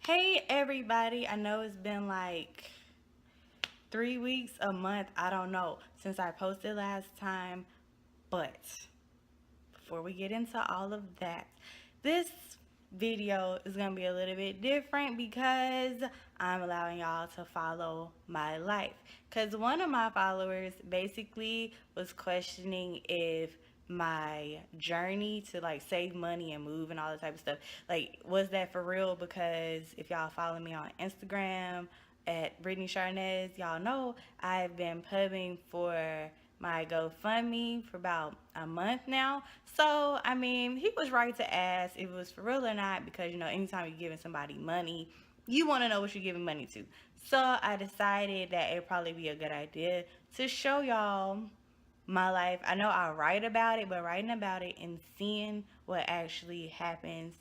Hey everybody, I know it's been like 3 weeks, a month, I don't know, since I posted last time, but before we get into all of that, this video is going to be a little bit different because I'm allowing y'all to follow my life. Because one of my followers basically was questioning if my journey to like save money and move and all that type of stuff, like, was that for real? Because if y'all follow me on Instagram at Brittany Charnez, y'all know I've been pubbing for my GoFundMe for about a month now. So, I mean, he was right to ask if it was for real or not because, anytime you're giving somebody money, you want to know what you're giving money to. So, I decided that it'd probably be a good idea to show y'all my life. I know I write about it, but writing about it and seeing what actually happens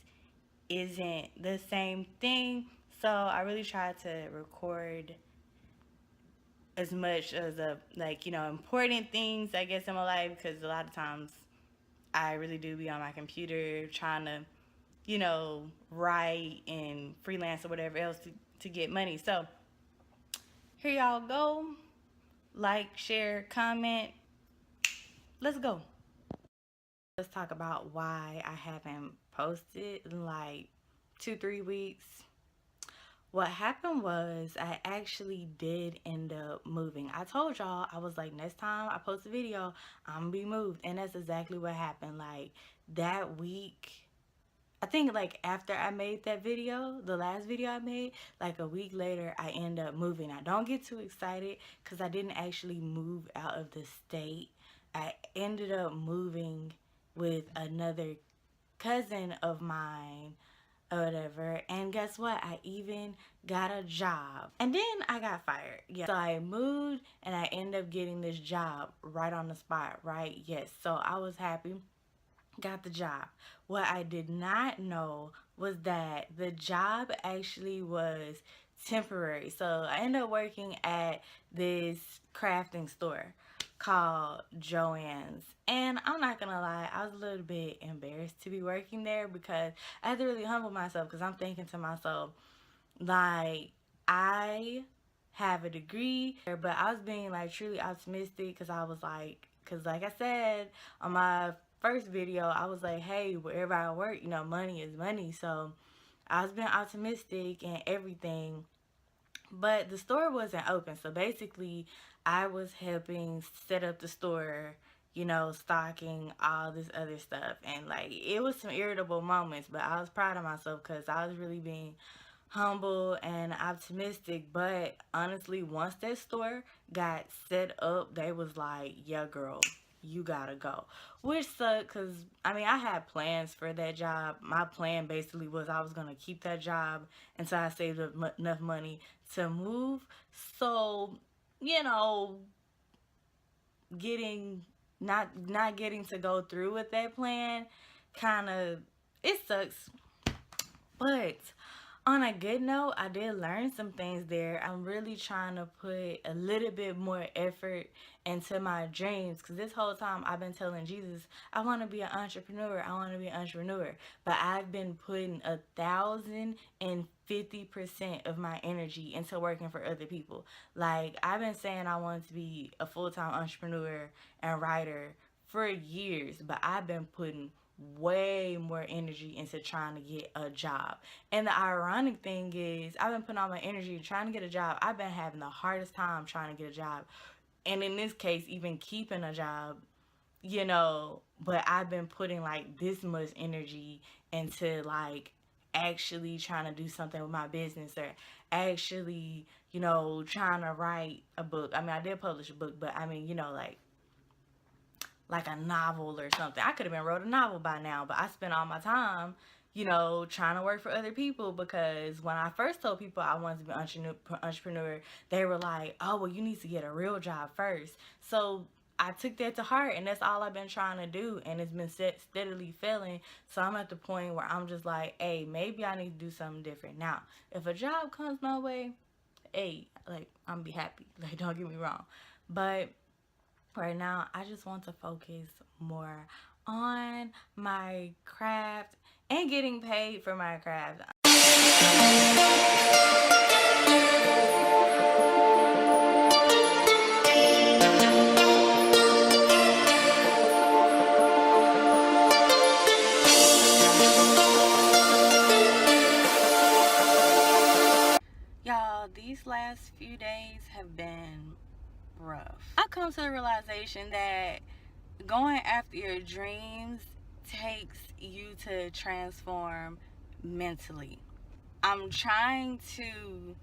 isn't the same thing. So, I really tried to record as much as important things, I guess, in my life, because a lot of times I really do be on my computer trying to write and freelance or whatever else to get money. So here y'all go. Like, share, comment. Let's go. Let's talk about why I haven't posted in like 2-3 weeks. What happened was I actually did end up moving. I told y'all, I was like, next time I post a video, I'm gonna be moved. And that's exactly what happened. Like that week, I think like after I made that video, the last video I made, like a week later, I end up moving. I don't get too excited because I didn't actually move out of the state. I ended up moving with another cousin of mine or whatever, and guess what, I even got a job, and then I got fired. Yeah, so I moved and I ended up getting this job right on the spot, right? Yes, so I was happy, got the job. What I did not know was that the job actually was temporary. So I ended up working at this crafting store called Joann's. And I'm not gonna lie, I was a little bit embarrassed to be working there because I had to really humble myself because I'm thinking to myself, like, I have a degree, but I was being like truly optimistic because I was like, because like I said on my first video, I was like, hey, wherever I work, money is money. So I was being optimistic and everything, but the store wasn't open. So basically, I was helping set up the store, stocking all this other stuff. And like, it was some irritable moments, but I was proud of myself because I was really being humble and optimistic. But honestly, once that store got set up, they was like, yeah, girl, you gotta go, which sucked because I mean, I had plans for that job. My plan basically was I was gonna keep that job until I saved up enough money to move. So, you know, getting not getting to go through with that plan kind of, it sucks. But on a good note, I did learn some things there. I'm really trying to put a little bit more effort into my dreams because this whole time I've been telling Jesus, I want to be an entrepreneur. I want to be an entrepreneur. But I've been putting 1,050% of my energy into working for other people. Like, I've been saying I want to be a full-time entrepreneur and writer for years, but I've been putting way more energy into trying to get a job. And the ironic thing is, I've been putting all my energy trying to get a job. I've been having the hardest time trying to get a job. And in this case, even keeping a job, but I've been putting like this much energy into like actually trying to do something with my business, or actually, trying to write a book. I mean, I did publish a book, but I mean, like a novel or something. I could have been wrote a novel by now, but I spent all my time, trying to work for other people because when I first told people I wanted to be an entrepreneur, they were like, oh, well, you need to get a real job first. So I took that to heart, and that's all I've been trying to do, and it's been steadily failing. So I'm at the point where I'm just like, hey, maybe I need to do something different. Now, if a job comes my way, hey, like, I'm be happy. Like, don't get me wrong. But right now, I just want to focus more on my craft and getting paid for my craft. these last few days have been rough. I come to the realization that going after your dreams takes you to transform mentally. I'm trying to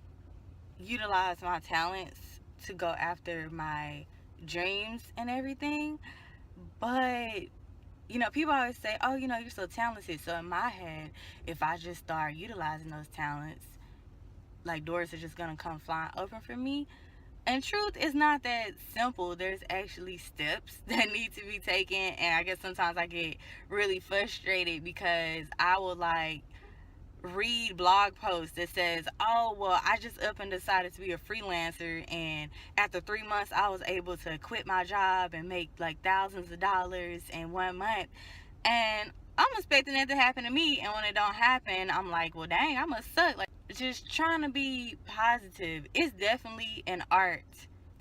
utilize my talents to go after my dreams and everything, but people always say, oh, you're so talented. So in my head, if I just start utilizing those talents, like, doors are just gonna come flying open for me. And truth is not that simple. There's actually steps that need to be taken, and I guess sometimes I get really frustrated because I will read blog posts that says, oh, well, I just up and decided to be a freelancer, and after 3 months I was able to quit my job and make thousands of dollars in 1 month. And I'm expecting that to happen to me, and when it don't happen, I'm like, well, dang, I must suck. Just trying to be positive. It's definitely an art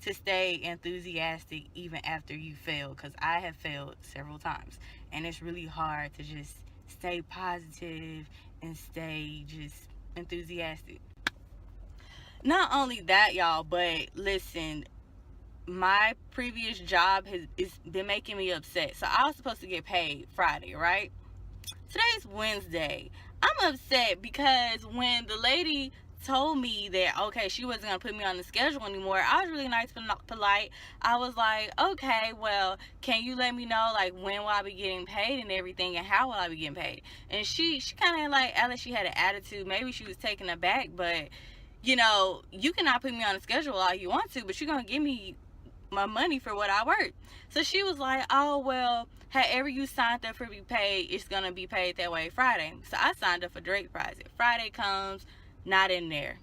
to stay enthusiastic even after you fail, because I have failed several times, and it's really hard to just stay positive and stay just enthusiastic. Not only that, y'all, but listen, my previous job has been making me upset. So I was supposed to get paid Friday, right? Today's Wednesday. I'm upset because when the lady told me that, okay, she wasn't going to put me on the schedule anymore, I was really nice and polite. I was like, okay, well, can you let me know, when will I be getting paid and everything, and how will I be getting paid? And she kind of acted like she had an attitude. Maybe she was taken aback, but, you cannot put me on the schedule all you want to, but you're going to give me my money for what I work. So she was like, oh, well, however you signed up for be paid, it's gonna be paid that way Friday. So I signed up for direct deposit. Friday comes, not in there.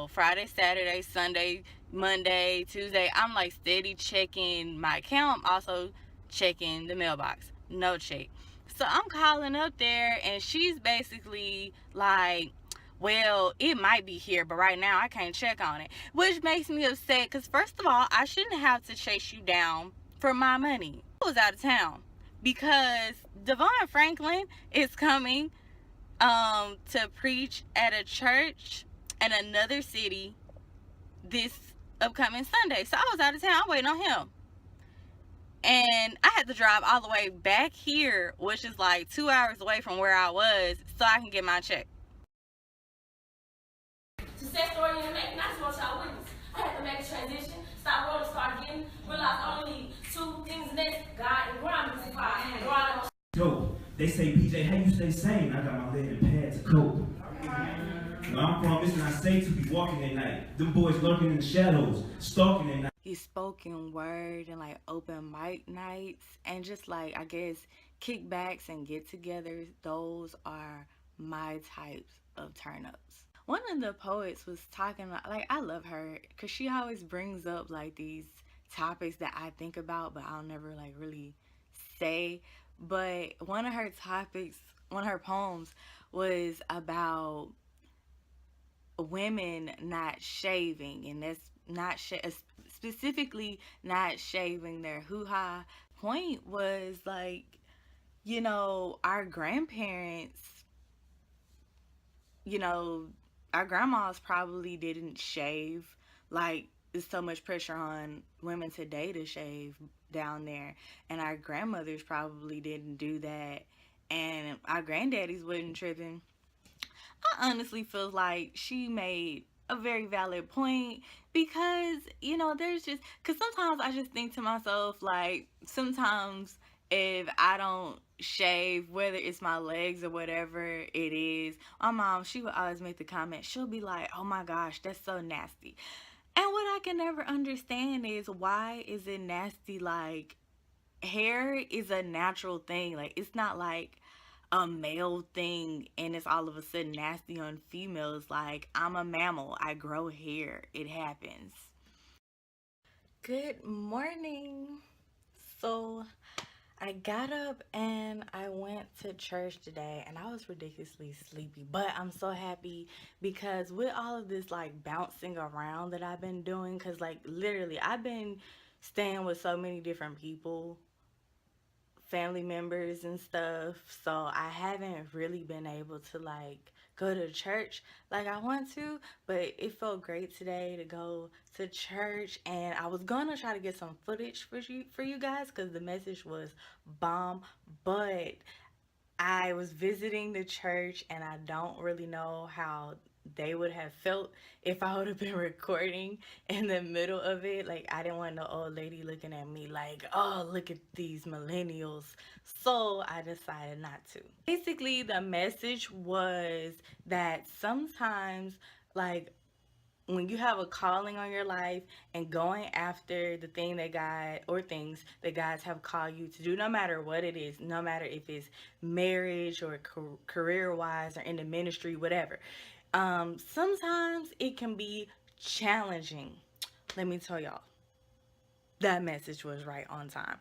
Friday, Saturday, Sunday, Monday, Tuesday, I'm steady checking my account. I'm also checking the mailbox. No check. So I'm calling up there, and she's basically like, well, it might be here, but right now I can't check on it. Which makes me upset, because first of all, I shouldn't have to chase you down for my money. I was out of town because Devon Franklin is coming to preach at a church in another city this upcoming Sunday. So I was out of town. I'm waiting on him. And I had to drive all the way back here, which is 2 hours away from where I was, so I can get my check. Success story in the making. I just want y'all witness. I had to make a transition, stop rolling, start getting, realize only two things next: God and grind. Dope. They say, BJ, how you stay sane? I got my leg and pad to cope. Where I'm from, it's not safe to be walking at night. Them boys lurking in the shadows, stalking at night. He's spoken word and open mic nights and just I guess kickbacks and get-togethers. Those are my types of turn-ups. One of the poets was talking I love her because she always brings up these topics that I think about, but I'll never really say. But one of her poems was about women not shaving, and that's not specifically not shaving their hoo-ha. Point was our grandparents, our grandmas probably didn't shave. There's so much pressure on women today to shave down there, and our grandmothers probably didn't do that, and our granddaddies wasn't tripping. I honestly feel like she made a very valid point because there's just, because sometimes I just think to myself, sometimes if I don't shave, whether it's my legs or whatever it is, my mom, she would always make the comment, she'll be like, oh my gosh, that's so nasty. And what I can never understand is, why is it nasty? Hair is a natural thing. It's not a male thing and it's all of a sudden nasty on females. I'm a mammal. I grow hair. It happens. Good morning. So I got up and I went to church today, and I was ridiculously sleepy, but I'm so happy because with all of this bouncing around that I've been doing, because literally I've been staying with so many different people family members and stuff. So I haven't really been able to like go to church like I want to, but it felt great today to go to church, and I was gonna try to get some footage for you guys because the message was bomb, but I was visiting the church and I don't really know how they would have felt if I would have been recording in the middle of it. Like, I didn't want no old lady looking at me like, oh, look at these millennials. So I decided not to. Basically, the message was that sometimes, like, when you have a calling on your life and going after the thing that God or things that God's have called you to do, no matter what it is, no matter if it's marriage or career wise or in the ministry, whatever, sometimes it can be challenging. Let me tell y'all, that message was right on time.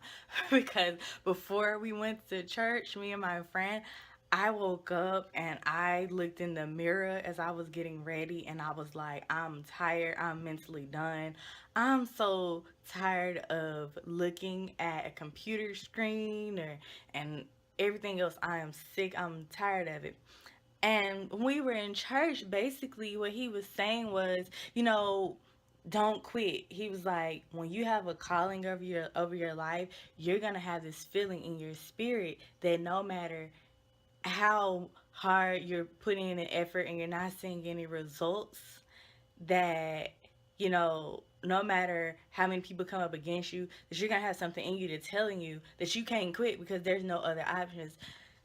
Because before we went to church, me and my friend, I woke up and I looked in the mirror as I was getting ready, and I was like, I'm tired, I'm mentally done. I'm so tired of looking at a computer screen and everything else. I am sick, I'm tired of it. And when we were in church, basically what he was saying was, don't quit. He was like, when you have a calling over your life, you're gonna have this feeling in your spirit that no matter how hard you're putting in an effort and you're not seeing any results, that no matter how many people come up against you, that you're gonna have something in you that's telling you that you can't quit because there's no other options.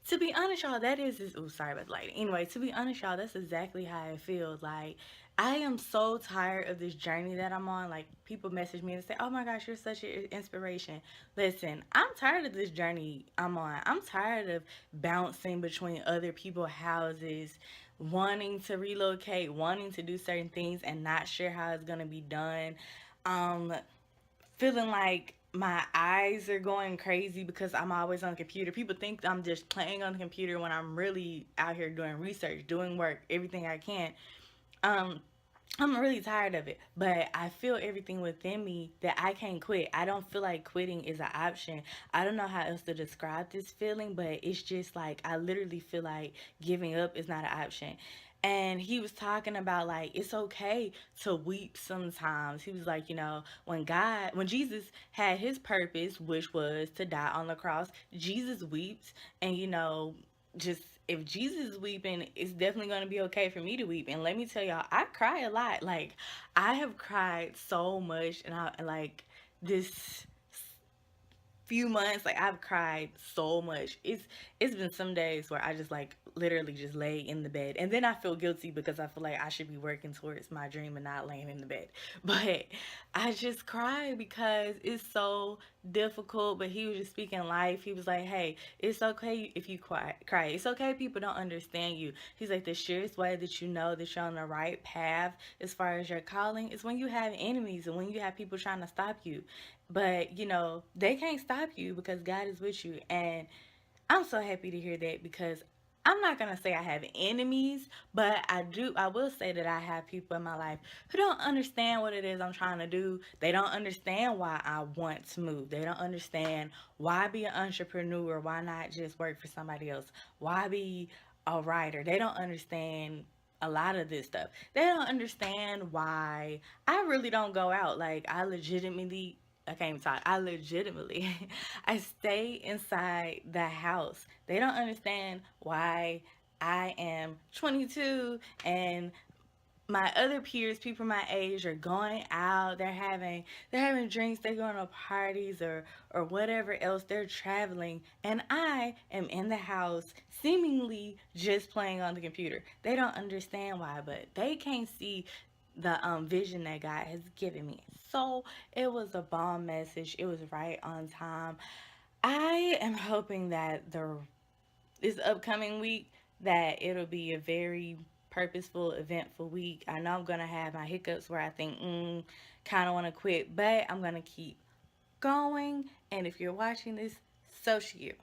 To be honest, y'all, that is oh, sorry about the lighting. Anyway, to be honest, y'all, that's exactly how I feel. Like, I am so tired of this journey that I'm on. Like, people message me and say, oh my gosh, you're such an inspiration. Listen, I'm tired of this journey I'm on. I'm tired of bouncing between other people's houses, wanting to relocate, wanting to do certain things and not sure how it's going to be done. Um, Feeling like my eyes are going crazy because I'm always on the computer. People think I'm just playing on the computer when I'm really out here doing research, doing work, everything I can. Um, I'm really tired of it, but I feel everything within me that I can't quit. I don't feel like quitting is an option. I don't know how else to describe this feeling, but it's just like I literally feel like giving up is not an option. And he was talking about like it's okay to weep sometimes. He was like, when Jesus had his purpose, which was to die on the cross, Jesus weeps, and just if Jesus is weeping, it's definitely going to be okay for me to weep. And let me tell y'all, I cry a lot. Like, I have cried so much, and I like this few months, like I've cried so much. It's been some days where I just like literally just lay in the bed, and then I feel guilty because I feel like I should be working towards my dream and not laying in the bed. But I just cry because it's so difficult. But he was just speaking life. He was like, hey, it's okay if you cry. It's okay if people don't understand you. He's like, the surest way that you know that you're on the right path as far as your calling is when you have enemies and when you have people trying to stop you. But they can't stop you because God is with you. And I'm so happy to hear that, because I'm not going to say I have enemies, but I will say that I have people in my life who don't understand what it is I'm trying to do. They don't understand why I want to move. They don't understand why be an entrepreneur, why not just work for somebody else, why be a writer. They don't understand a lot of this stuff. They don't understand why I really don't go out. Like, I can't even talk. I legitimately, I stay inside the house. They don't understand why I am 22 and my other peers, people my age, are going out. They're having drinks. They're going to parties or whatever else. They're traveling, and I am in the house, seemingly just playing on the computer. They don't understand why, but they can't see the vision that God has given me. So it was a bomb message. It was right on time. I am hoping that this upcoming week that it'll be a very purposeful, eventful week. I know I'm gonna have my hiccups where I think, kind of want to quit, but I'm gonna keep going. And if you're watching this, so should you.